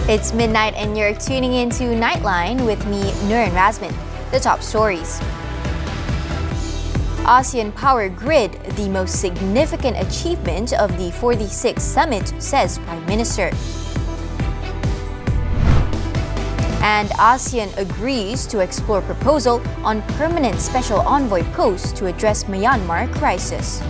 It's midnight and you're tuning into Nightline with me, Nurin Razmin. The top stories. ASEAN Power Grid, the most significant achievement of the 46th summit, says Prime Minister. And ASEAN agrees to explore proposal on permanent special envoy post to address Myanmar crisis.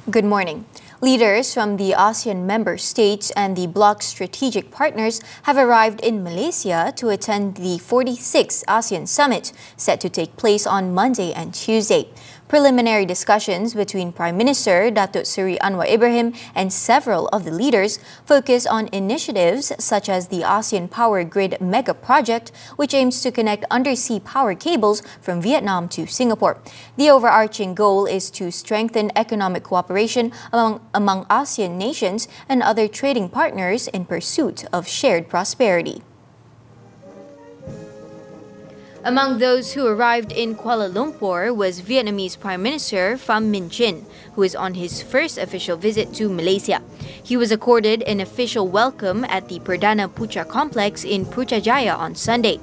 Good morning. Leaders from the ASEAN member states and the bloc's strategic partners have arrived in Malaysia to attend the 46th ASEAN Summit, set to take place on Monday and Tuesday. Preliminary discussions between Prime Minister Datuk Seri Anwar Ibrahim and several of the leaders focus on initiatives such as the ASEAN Power Grid mega project, which aims to connect undersea power cables from Vietnam to Singapore. The overarching goal is to strengthen economic cooperation among ASEAN nations and other trading partners in pursuit of shared prosperity. Among those who arrived in Kuala Lumpur was Vietnamese Prime Minister Pham Minh Chinh, who is on his first official visit to Malaysia. He was accorded an official welcome at the Perdana Putra complex in Putrajaya on Sunday.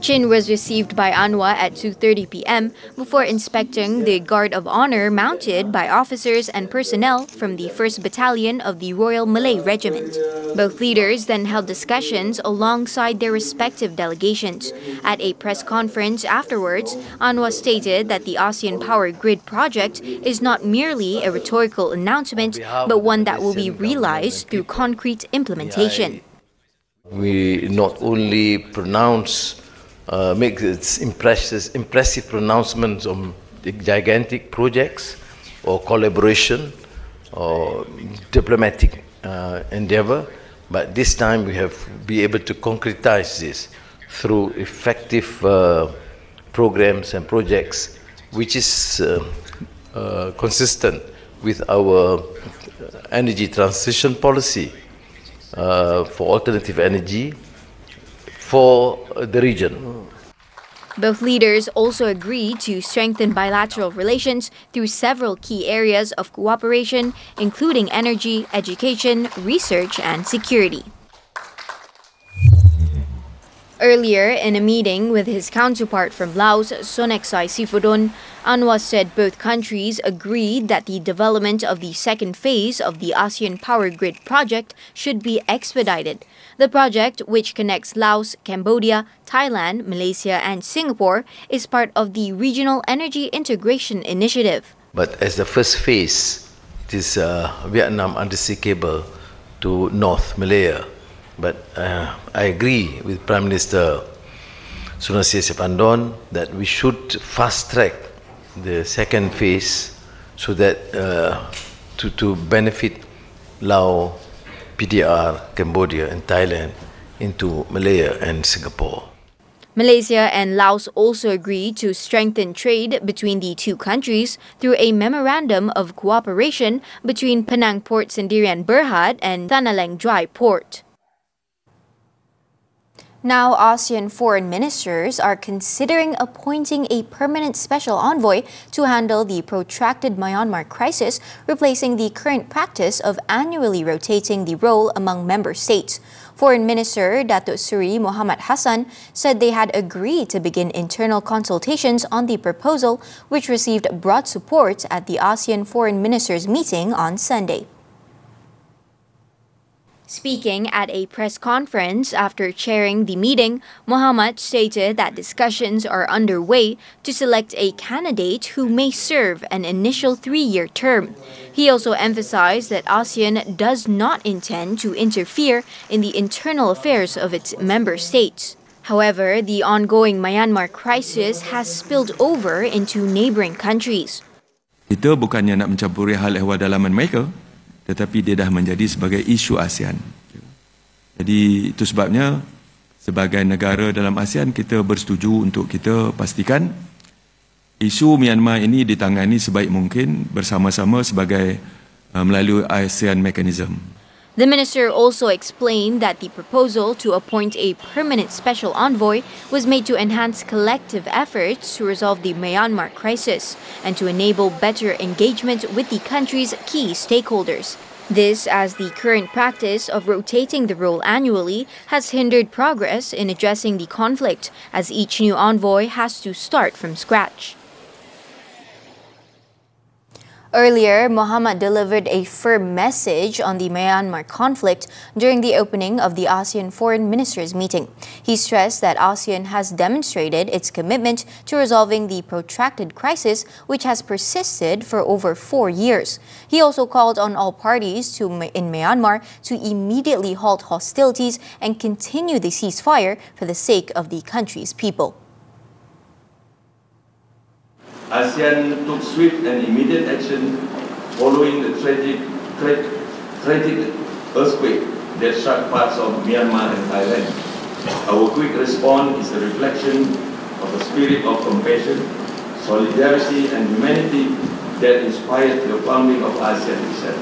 Chin was received by Anwar at 2:30 p.m. before inspecting the Guard of Honour mounted by officers and personnel from the 1st Battalion of the Royal Malay Regiment. Both leaders then held discussions alongside their respective delegations. At a press conference afterwards, Anwar stated that the ASEAN Power Grid project is not merely a rhetorical announcement, but one that will be realised through concrete implementation. We not only make its impressive pronouncements on the gigantic projects or collaboration or diplomatic endeavor, but this time we have be able to concretize this through effective programs and projects, which is consistent with our energy transition policy for alternative energy for the region. Both leaders also agreed to strengthen bilateral relations through several key areas of cooperation, including energy, education, research, and security. Earlier, in a meeting with his counterpart from Laos, Soneksai Sifodon, Anwar said both countries agreed that the development of the second phase of the ASEAN Power Grid project should be expedited. The project, which connects Laos, Cambodia, Thailand, Malaysia and Singapore, is part of the Regional Energy Integration Initiative. But as the first phase, it is Vietnam undersea cable to North Malaya. But I agree with Prime Minister Sunasir Sepandon that we should fast-track the second phase so that to benefit Laos, PDR, Cambodia and Thailand into Malaya and Singapore. Malaysia and Laos also agreed to strengthen trade between the two countries through a memorandum of cooperation between Penang Port Sendirian Berhad and Thanalang Dry Port. Now, ASEAN foreign ministers are considering appointing a permanent special envoy to handle the protracted Myanmar crisis, replacing the current practice of annually rotating the role among member states. Foreign Minister Datuk Seri Mohamad Hassan said they had agreed to begin internal consultations on the proposal, which received broad support at the ASEAN foreign ministers meeting on Sunday. Speaking at a press conference after chairing the meeting, Mohamad stated that discussions are underway to select a candidate who may serve an initial 3-year term. He also emphasized that ASEAN does not intend to interfere in the internal affairs of its member states. However, the ongoing Myanmar crisis has spilled over into neighboring countries. Kita bukannya nak mencampuri hal ehwal dalaman mereka, tetapi dia dah menjadi sebagai isu ASEAN. Jadi itu sebabnya sebagai negara dalam ASEAN kita bersetuju untuk kita pastikan isu Myanmar ini ditangani sebaik mungkin bersama-sama sebagai melalui ASEAN Mechanism. The minister also explained that the proposal to appoint a permanent special envoy was made to enhance collective efforts to resolve the Myanmar crisis and to enable better engagement with the country's key stakeholders. This, as the current practice of rotating the role annually has hindered progress in addressing the conflict, as each new envoy has to start from scratch. Earlier, Mohamad delivered a firm message on the Myanmar conflict during the opening of the ASEAN Foreign Ministers meeting. He stressed that ASEAN has demonstrated its commitment to resolving the protracted crisis, which has persisted for over 4 years. He also called on all parties in Myanmar to immediately halt hostilities and continue the ceasefire for the sake of the country's people. ASEAN took swift and immediate action following the tragic earthquake that struck parts of Myanmar and Thailand. Our quick response is a reflection of a spirit of compassion, solidarity and humanity that inspired the founding of ASEAN itself.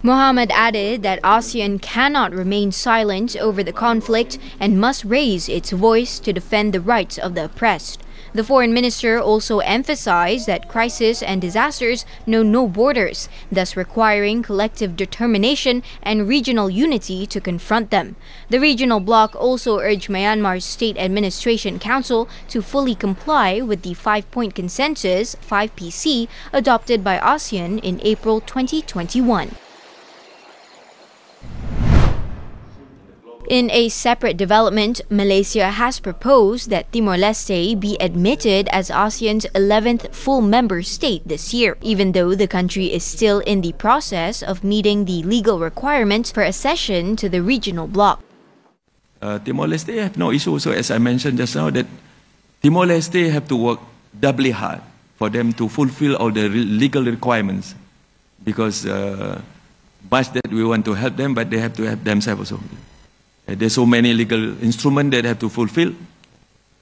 Mohamad added that ASEAN cannot remain silent over the conflict and must raise its voice to defend the rights of the oppressed. The foreign minister also emphasized that crises and disasters know no borders, thus requiring collective determination and regional unity to confront them. The regional bloc also urged Myanmar's State Administration Council to fully comply with the 5-point consensus 5PC adopted by ASEAN in April 2021. In a separate development, Malaysia has proposed that Timor-Leste be admitted as ASEAN's 11th full member state this year, even though the country is still in the process of meeting the legal requirements for accession to the regional bloc. Timor-Leste have no issue also, as I mentioned just now, that Timor-Leste have to work doubly hard for them to fulfill all the legal requirements, because much that we want to help them, but they have to help themselves also. There's so many legal instruments that have to fulfill,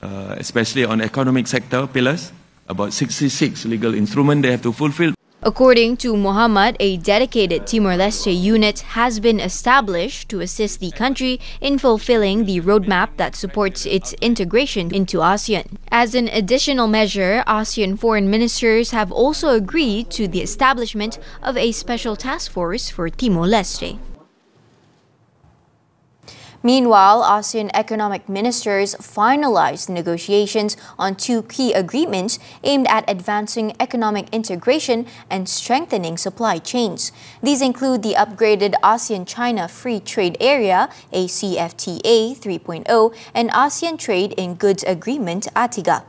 especially on economic sector pillars, about 66 legal instruments they have to fulfill. According to Mohamad, a dedicated Timor-Leste unit has been established to assist the country in fulfilling the roadmap that supports its integration into ASEAN. As an additional measure, ASEAN foreign ministers have also agreed to the establishment of a special task force for Timor-Leste. Meanwhile, ASEAN economic ministers finalized negotiations on 2 key agreements aimed at advancing economic integration and strengthening supply chains. These include the upgraded ASEAN-China Free Trade Area, ACFTA 3.0, and ASEAN Trade in Goods Agreement, ATIGA.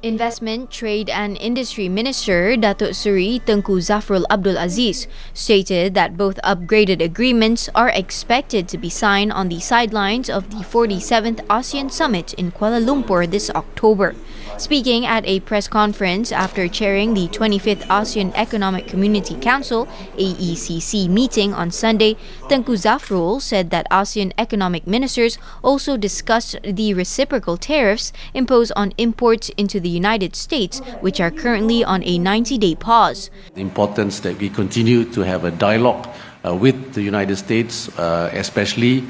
Investment, Trade and Industry Minister Datuk Seri Tengku Zafrul Abdul Aziz stated that both upgraded agreements are expected to be signed on the sidelines of the 47th ASEAN Summit in Kuala Lumpur this October. Speaking at a press conference after chairing the 25th ASEAN Economic Community Council AECC meeting on Sunday, Tengku Zafrul said that ASEAN economic ministers also discussed the reciprocal tariffs imposed on imports into the United States, which are currently on a 90-day pause. The importance that we continue to have a dialogue with the United States, especially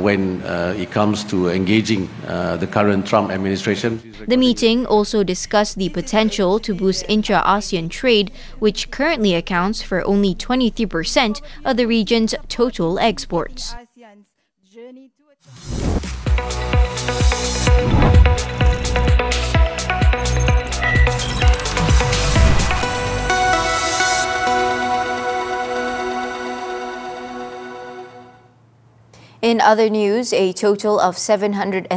when it comes to engaging the current Trump administration. The meeting also discussed the potential to boost intra-ASEAN trade, which currently accounts for only 23% of the region's total exports. In other news, a total of 738,000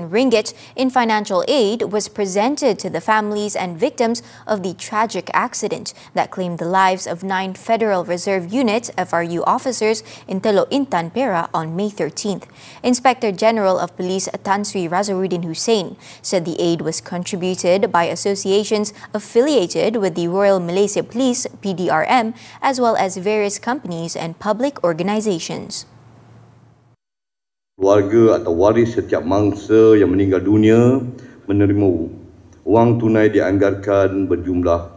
ringgit in financial aid was presented to the families and victims of the tragic accident that claimed the lives of 9 Federal Reserve Unit FRU officers in Teluk Intan, Perak on May 13th. Inspector General of Police Tan Sri Razaruddin Hussein said the aid was contributed by associations affiliated with the Royal Malaysia Police PDRM, as well as various companies and public organizations. Keluarga atau waris setiap mangsa yang meninggal dunia menerima wang tunai dianggarkan berjumlah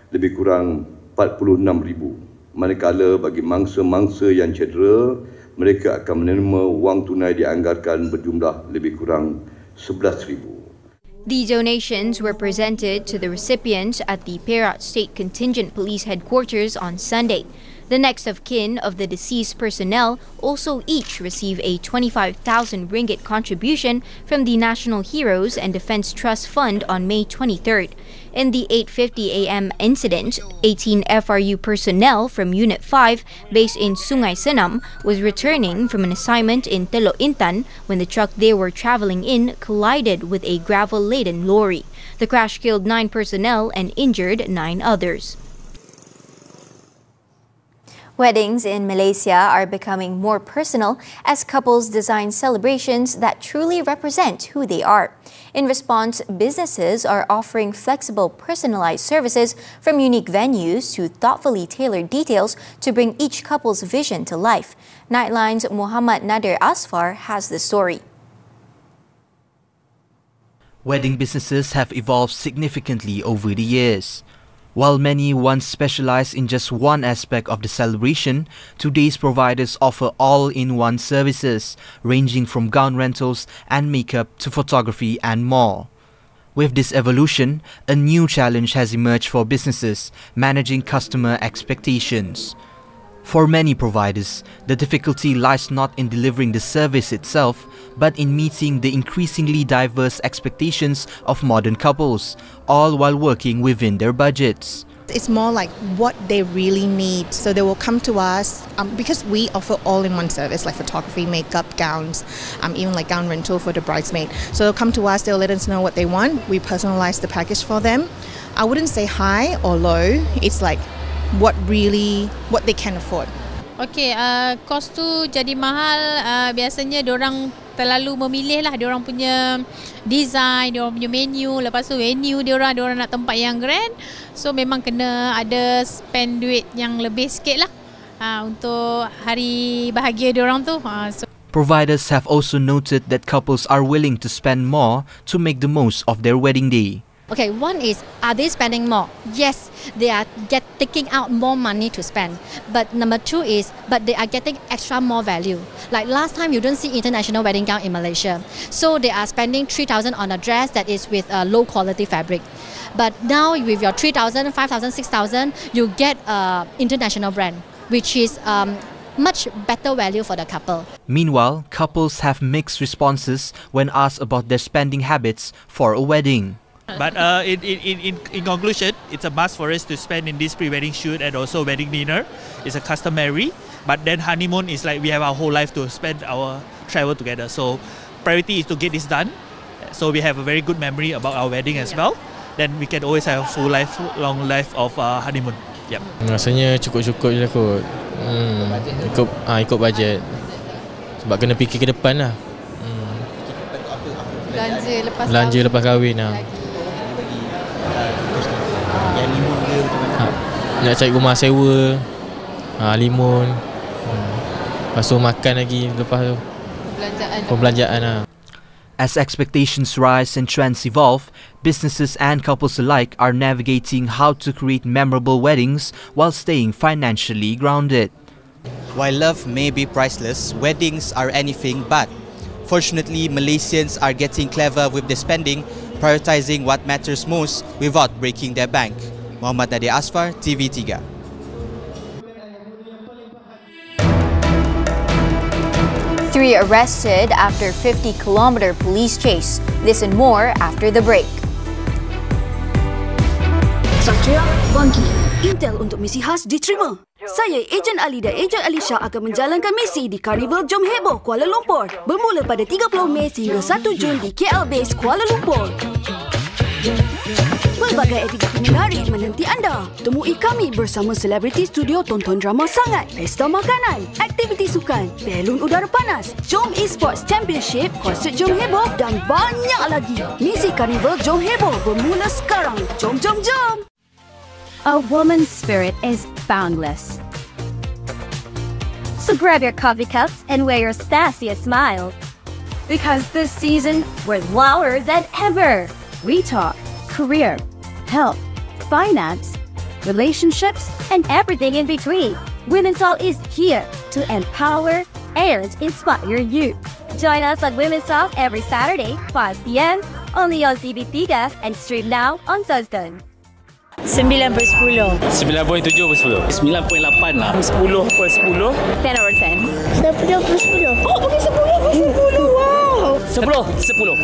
lebih kurang 46,000 manakala bagi mangsa-mangsa yang cedera, mereka akan menerima wang tunai dianggarkan berjumlah lebih kurang 11,000. The donations were presented to the recipients at the Perak State Contingent Police Headquarters on Sunday. The next of kin of the deceased personnel also each receive a 25,000 ringgit contribution from the National Heroes and Defence Trust Fund on May 23rd. In the 8:50 a.m. incident, 18 FRU personnel from Unit 5, based in Sungai Senam, was returning from an assignment in Teluk Intan when the truck they were travelling in collided with a gravel-laden lorry. The crash killed 9 personnel and injured 9 others. Weddings in Malaysia are becoming more personal as couples design celebrations that truly represent who they are. In response, businesses are offering flexible, personalized services from unique venues to thoughtfully tailored details to bring each couple's vision to life. Nightline's Muhammad Nadir Asfar has the story. Wedding businesses have evolved significantly over the years. While many once specialized in just one aspect of the celebration, today's providers offer all-in-one services, ranging from gown rentals and makeup to photography and more. With this evolution, a new challenge has emerged for businesses managing customer expectations. For many providers, the difficulty lies not in delivering the service itself, but in meeting the increasingly diverse expectations of modern couples, all while working within their budgets. It's more like what they really need. So they will come to us because we offer all-in-one service like photography, makeup, gowns, even like gown rental for the bridesmaid. So they'll come to us, they'll let us know what they want. We personalize the package for them. I wouldn't say high or low. It's like what they can afford. Okey, kos tu jadi mahal. Biasanya diorang terlalu memilih lah diorang punya design, diorang punya menu. Lepas tu venue diorang nak tempat yang grand. So memang kena ada spend duit yang lebih sikit lah untuk hari bahagia diorang tu. Providers have also noted that couples are willing to spend more to make the most of their wedding day. Okay, one is, are they spending more? Yes, they are taking out more money to spend. But number two is, but they are getting extra more value. Like last time, you don't see international wedding gown in Malaysia. So they are spending 3,000 on a dress that is with a low quality fabric. But now with your 3,000, 5,000, 6,000, you get international brand, which is much better value for the couple. Meanwhile, couples have mixed responses when asked about their spending habits for a wedding. But in conclusion, it's a must for us to spend in this pre-wedding shoot and also wedding dinner. It's a customary, but then honeymoon is like we have our whole life to spend our travel together. So priority is to get this done. So we have a very good memory about our wedding as well. Then we can always have a full life, long life of honeymoon. Yep. Rasanya cukup-cukup je lah kot. Ikut bajet. Sebab kena fikir ke depan lah. Belanja lepas kahwin lah. Nak cari rumah sewa, limun, lepas tu makan lagi lepas tu pembelanjaan lah. As expectations rise and trends evolve, businesses and couples alike are navigating how to create memorable weddings while staying financially grounded. While love may be priceless, weddings are anything but. Fortunately, Malaysians are getting clever with their spending, prioritizing what matters most without breaking their bank. Muhammad Nadir Asfar, TV3. 3 arrested after 50-kilometer police chase. This and more after the break. Satria, bangki. Intel untuk misi khas diterima. Saya, Ejen Ali dan Ejen Ali Shah akan menjalankan misi di Karnival Jom Heboh Kuala Lumpur bermula pada 30 Mei hingga 1 Jun di KL Base Kuala Lumpur. Pelbagai aktiviti menarik menanti anda. Temui kami bersama selebriti studio tonton drama sangat, pesta makanan, aktiviti sukan, belon udara panas, Jom Esports Championship, konsert Jom Heboh dan banyak lagi. Misi Karnival Jom Heboh bermula sekarang. Jom, jom, jom! A woman's spirit is boundless. So grab your coffee cups and wear your sassiest smile. Because this season, we're louder than ever. We talk career, health, finance, relationships, and everything in between. Women's Talk is here to empower and inspire you. Join us on Women's Talk every Saturday, 5 p.m. only on TV3 and stream now on Thursday. 9/10. 9.7/10. 9.8 lah. 10/10. 10 out of 10. 10/10. Oh, bagi 10/10. Wow. 10/10. 10/10.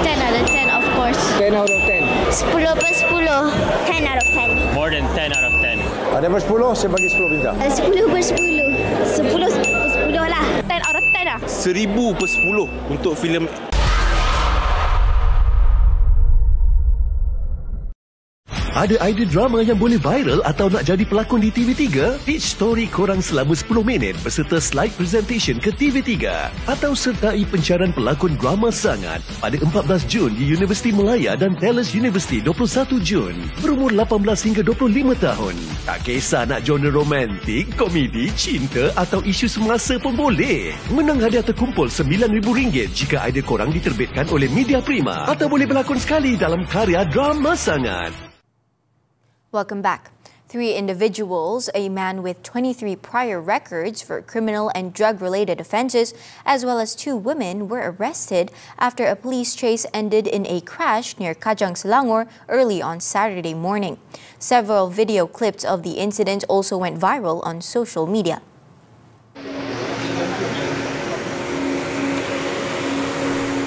10 out of 10, of course. 10 out of 10. 10/10. 10 out of 10. More than 10 out of 10. Ada ber-10, saya bagi 10 bintang. 10/10. 10/10 lah. 10 out of 10 lah. 1000/10 untuk filem. Ada idea drama yang boleh viral atau nak jadi pelakon di TV3? Pitch story korang selama 10 minit berserta slide presentation ke TV3. Atau sertai pencarian pelakon drama sangat pada 14 Jun di Universiti Malaya dan Dallas University 21 Jun. Berumur 18 hingga 25 tahun. Tak kisah nak genre romantik, komedi, cinta atau isu semasa pun boleh. Menang hadiah terkumpul RM9,000 jika idea korang diterbitkan oleh Media Prima. Atau boleh berlakon sekali dalam karya drama sangat. Welcome back. 3 individuals, a man with 23 prior records for criminal and drug-related offences, as well as 2 women, were arrested after a police chase ended in a crash near Kajang Selangor early on Saturday morning. Several video clips of the incident also went viral on social media.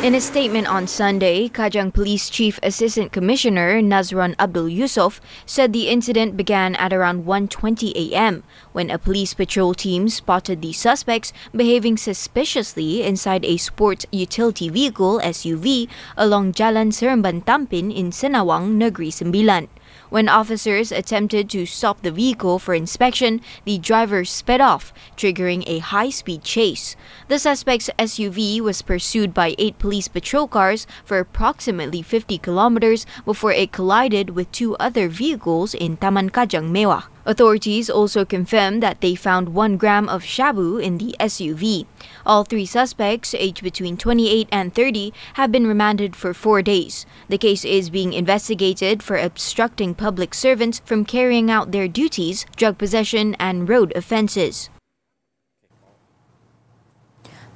In a statement on Sunday, Kajang Police Chief Assistant Commissioner Nazron Abdul Yusuf said the incident began at around 1:20 a.m. when a police patrol team spotted the suspects behaving suspiciously inside a sports utility vehicle SUV along Jalan Seremban Tampin in Senawang, Negeri Sembilan. When officers attempted to stop the vehicle for inspection, the driver sped off, triggering a high-speed chase. The suspect's SUV was pursued by 8 police patrol cars for approximately 50 kilometers before it collided with 2 other vehicles in Taman Kajang Mewah. Authorities also confirmed that they found 1 gram of shabu in the SUV. All 3 suspects, aged between 28 and 30, have been remanded for 4 days. The case is being investigated for obstructing public servants from carrying out their duties, drug possession, and road offences.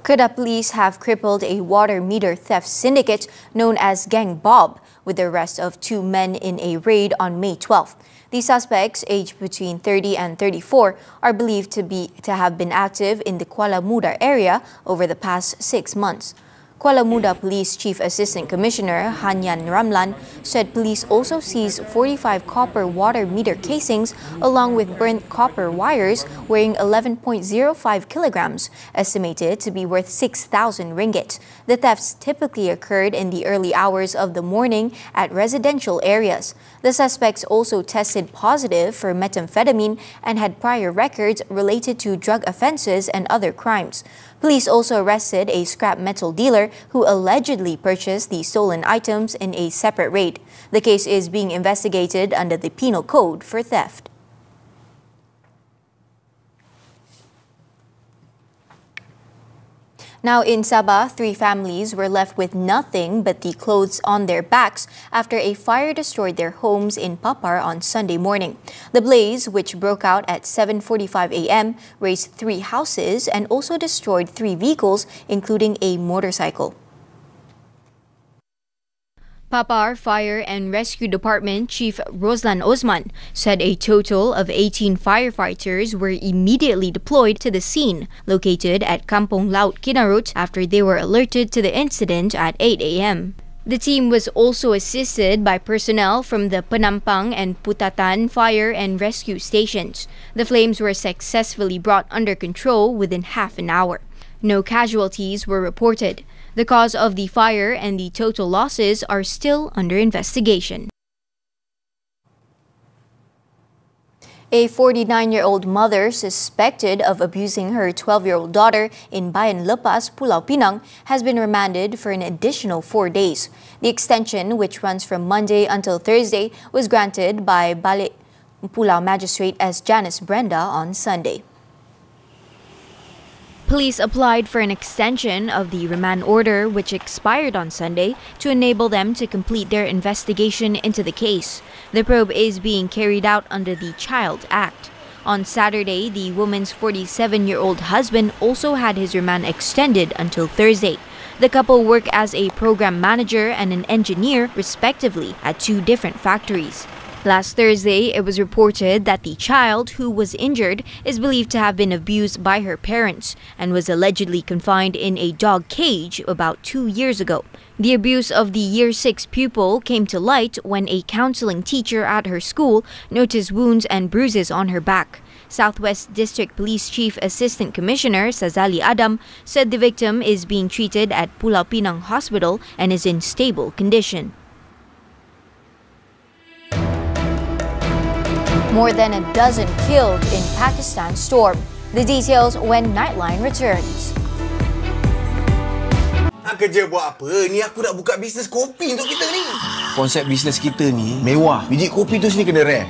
Kedah Police have crippled a water meter theft syndicate known as Gang Bob, with the arrest of 2 men in a raid on May 12th. The suspects, aged between 30 and 34, are believed to have been active in the Kuala Muda area over the past 6 months. Kuala Muda Police Chief Assistant Commissioner Hanyan Ramlan said police also seized 45 copper water meter casings along with burnt copper wires weighing 11.05 kilograms, estimated to be worth 6,000 ringgit. The thefts typically occurred in the early hours of the morning at residential areas. The suspects also tested positive for methamphetamine and had prior records related to drug offences and other crimes. Police also arrested a scrap metal dealer who allegedly purchased the stolen items in a separate raid. The case is being investigated under the Penal Code for theft. Now in Sabah, 3 families were left with nothing but the clothes on their backs after a fire destroyed their homes in Papar on Sunday morning. The blaze, which broke out at 7:45 a.m., razed 3 houses and also destroyed 3 vehicles, including a motorcycle. Papar Fire and Rescue Department Chief Roslan Osman said a total of 18 firefighters were immediately deployed to the scene, located at Kampung Laut Kinarut, after they were alerted to the incident at 8 a.m. The team was also assisted by personnel from the Penampang and Putatan fire and rescue stations. The flames were successfully brought under control within half an hour. No casualties were reported. The cause of the fire and the total losses are still under investigation. A 49-year-old mother suspected of abusing her 12-year-old daughter in Bayan Lepas, Pulau Pinang, has been remanded for an additional 4 days. The extension, which runs from Monday until Thursday, was granted by Balik Pulau Magistrate S. Janice Brenda on Sunday. Police applied for an extension of the remand order, which expired on Sunday, to enable them to complete their investigation into the case. The probe is being carried out under the Child Act. On Saturday, the woman's 47-year-old husband also had his remand extended until Thursday. The couple work as a program manager and an engineer, respectively, at 2 different factories. Last Thursday, it was reported that the child, who was injured, is believed to have been abused by her parents and was allegedly confined in a dog cage about 2 years ago. The abuse of the Year 6 pupil came to light when a counseling teacher at her school noticed wounds and bruises on her back. Southwest District Police Chief Assistant Commissioner Sazali Adam said the victim is being treated at Pulau Pinang Hospital and is in stable condition. More than a dozen killed in Pakistan storm. The details when Nightline returns. Nak kerja buat apa? Ni aku nak buka bisnes kopi untuk kita ni. Konsep bisnes kita ni mewah. Biji kopi tu sini kena rare.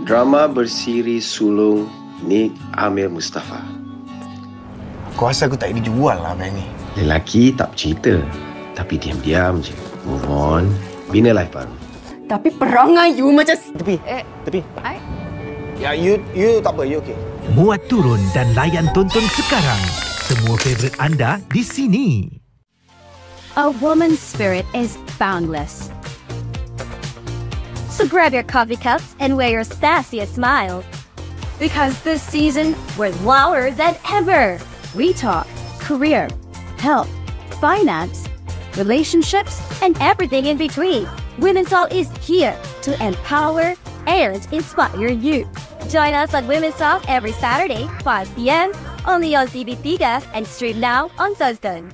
Drama bersiri sulung Nik Amir Mustafa. Aku rasa aku tak boleh jual lah band ni. Lelaki tak bercerita, tapi diam-diam je. Move on, bina life baru. Tapi perangai you macam... Tepi. Ya, you tak apa, you okay. Muat turun dan layan tonton sekarang. Semua favourite anda di sini. A woman's spirit is boundless. So grab your coffee cups and wear your sassiest smile. Because this season, we're louder than ever. We talk career, health, finance, relationships, and everything in between. Women's Talk is here to empower and inspire you. Join us on Women's Talk every Saturday, 5 p.m. only on TV3 and stream now on Tonton.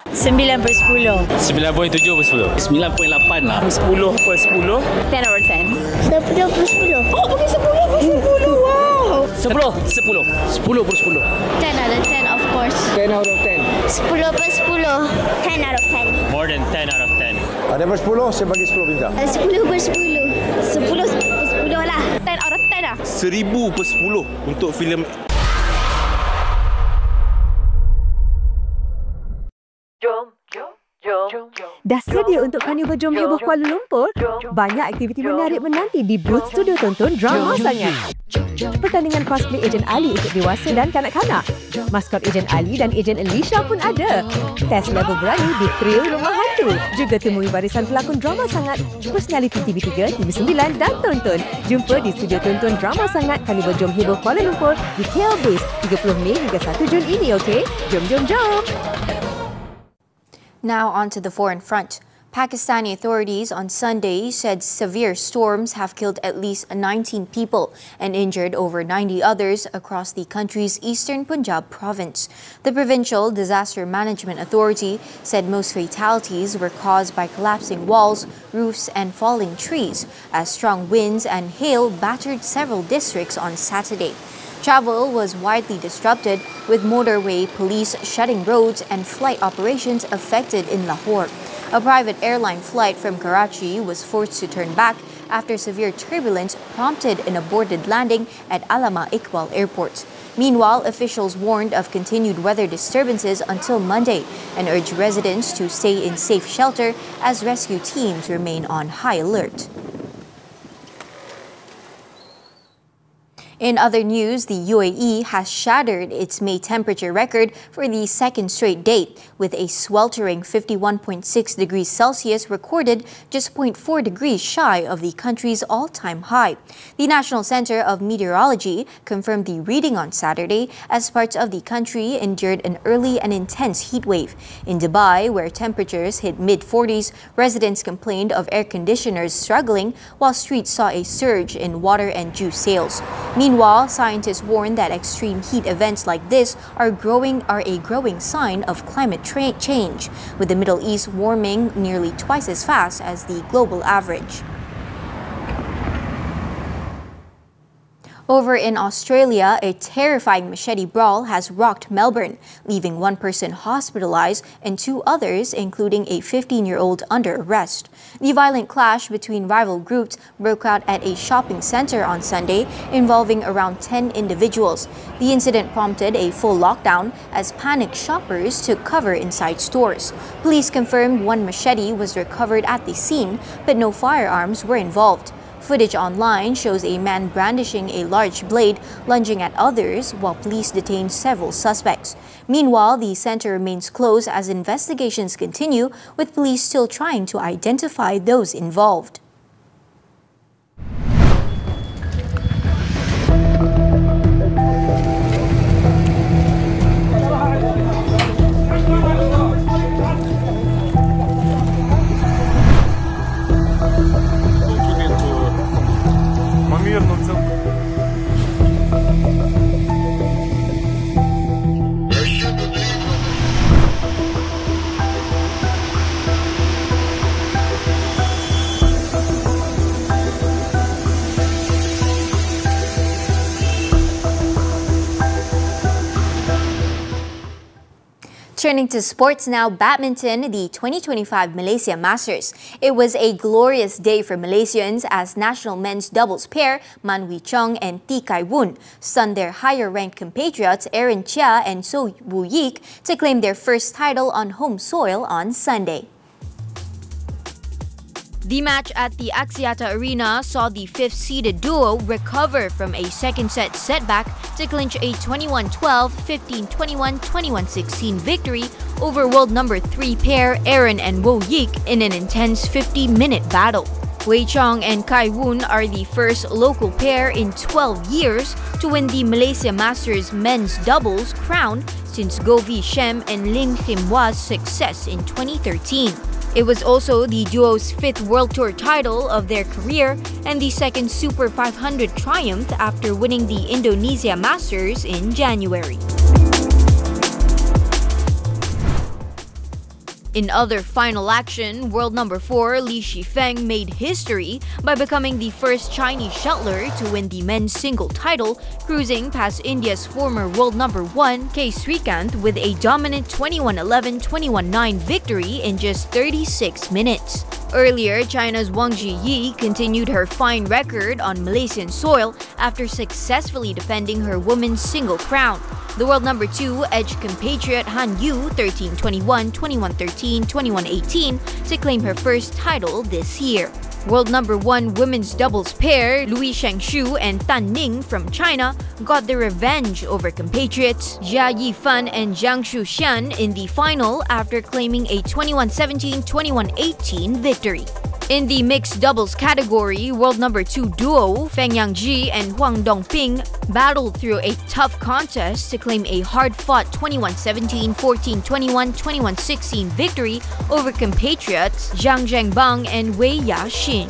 9/10. 9.7/10. 9.8 lah. 10/10. 10 out of 10. 10/10. Oh, okay, 10/10. Wow. 10/10. 10/10. 10 out of 10, of course. 10 out of 10. 10/10. 10 out of 10. More than 10 out of 10. Daripada 10, saya bagi 10 bintang. 10/10 lah. 10 out of 10 lah. 1000/10 untuk filem. Dah sedia untuk Carnival Jom Heboh Kuala Lumpur? Banyak aktiviti menarik menanti di booth studio tonton drama sangat. Pertandingan cosplay Ejen Ali untuk dewasa dan kanak-kanak. Maskot Ejen Ali dan Ejen Alicia pun ada. Test level berani di Thrill Rumah Hantu. Juga temui barisan pelakon drama sangat, personaliti TV3, TV9 dan Tonton. Jumpa di studio tonton drama sangat Carnival Jom Heboh Kuala Lumpur di KL Base 30 Mei hingga 1 Jun ini, okey? Jom! Now on to the foreign front. Pakistani authorities on Sunday said severe storms have killed at least 19 people and injured over 90 others across the country's eastern Punjab province. The Provincial Disaster Management Authority said most fatalities were caused by collapsing walls, roofs and falling trees as strong winds and hail battered several districts on Saturday. Travel was widely disrupted, with motorway police shutting roads and flight operations affected in Lahore. A private airline flight from Karachi was forced to turn back after severe turbulence prompted an aborted landing at Allama Iqbal Airport. Meanwhile, officials warned of continued weather disturbances until Monday and urged residents to stay in safe shelter as rescue teams remain on high alert. In other news, the UAE has shattered its May temperature record for the second straight day, with a sweltering 51.6 degrees Celsius recorded just 0.4 degrees shy of the country's all-time high. The National Center of Meteorology confirmed the reading on Saturday as parts of the country endured an early and intense heat wave. In Dubai, where temperatures hit mid-40s, residents complained of air conditioners struggling, while streets saw a surge in water and juice sales. Meanwhile, scientists warn that extreme heat events like this are a growing sign of climate change, with the Middle East warming nearly twice as fast as the global average. Over in Australia, a terrifying machete brawl has rocked Melbourne, leaving one person hospitalized and 2 others, including a 15-year-old, under arrest. The violent clash between rival groups broke out at a shopping center on Sunday, involving around 10 individuals. The incident prompted a full lockdown as panicked shoppers took cover inside stores. Police confirmed one machete was recovered at the scene, but no firearms were involved. Footage online shows a man brandishing a large blade, lunging at others, while police detained several suspects. Meanwhile, the center remains closed as investigations continue, with police still trying to identify those involved. Turning to sports now, badminton, the 2025 Malaysia Masters. It was a glorious day for Malaysians as national men's doubles pair Man Wee Chong and Tee Kai Woon stunned their higher-ranked compatriots Aaron Chia and So Woo Yik to claim their first title on home soil on Sunday. The match at the Axiata Arena saw the fifth-seeded duo recover from a second-set setback to clinch a 21-12, 15-21, 21-16 victory over world number 3 pair Aaron and Woo Yik in an intense 50-minute battle. Wei Chong and Kai Woon are the first local pair in 12 years to win the Malaysia Masters men's doubles crown since Goh Wee Shem and Lim Kim Hwa's success in 2013. It was also the duo's 5th World Tour title of their career and the second Super 500 triumph after winning the Indonesia Masters in January. In other final action, world number 4 Li Shifeng made history by becoming the first Chinese shuttler to win the men's single title, cruising past India's former world number 1 K. Srikanth with a dominant 21-11, 21-9 victory in just 36 minutes. Earlier, China's Wang Zhiyi continued her fine record on Malaysian soil after successfully defending her women's single crown. The world number 2 edged compatriot Han Yu 13-21, 21-13, 21-18 to claim her first title this year. World number 1 women's doubles pair Lui Shengshu and Tan Ning from China got their revenge over compatriots Jia Yifan and Jiang Shuxian in the final after claiming a 21-17, 21-18 victory. In the mixed doubles category, world number 2 duo Feng Yangji and Huang Dongping battled through a tough contest to claim a hard-fought 21-17, 14-21, 21-16 victory over compatriots Zhang Zhengbang and Wei Yaxin.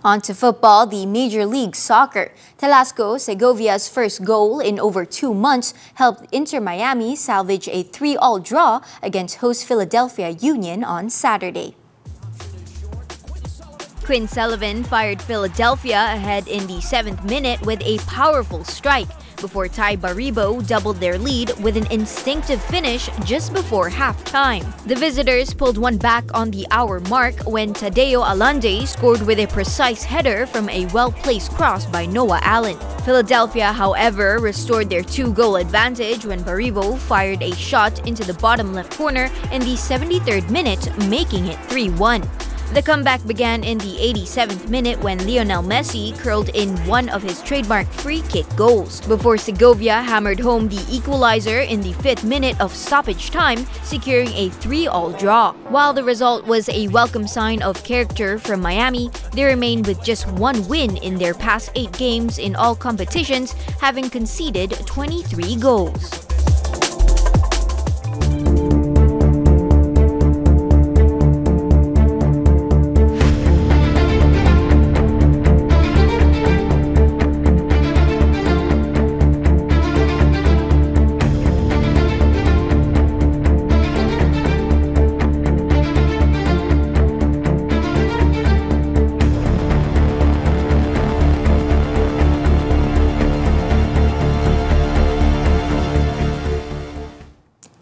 On to football, the Major League Soccer. Telesco Segovia's first goal in over 2 months helped Inter Miami salvage a 3-3 draw against host Philadelphia Union on Saturday. Quinn Sullivan fired Philadelphia ahead in the 7th minute with a powerful strike before Ty Baribo doubled their lead with an instinctive finish just before halftime. The visitors pulled one back on the hour mark when Tadeo Allende scored with a precise header from a well-placed cross by Noah Allen. Philadelphia, however, restored their 2-goal advantage when Baribo fired a shot into the bottom left corner in the 73rd minute, making it 3-1. The comeback began in the 87th minute when Lionel Messi curled in one of his trademark free kick goals, before Segovia hammered home the equalizer in the 5th minute of stoppage time, securing a 3-3 draw. While the result was a welcome sign of character from Miami, they remain with just 1 win in their past 8 games in all competitions, having conceded 23 goals.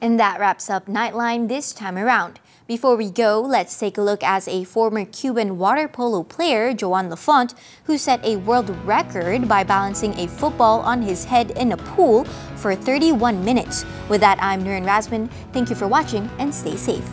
And that wraps up Nightline this time around. Before we go, let's take a look at a former Cuban water polo player, Joan Lafont, who set a world record by balancing a football on his head in a pool for 31 minutes. With that, I'm Nurin Razman. Thank you for watching and stay safe.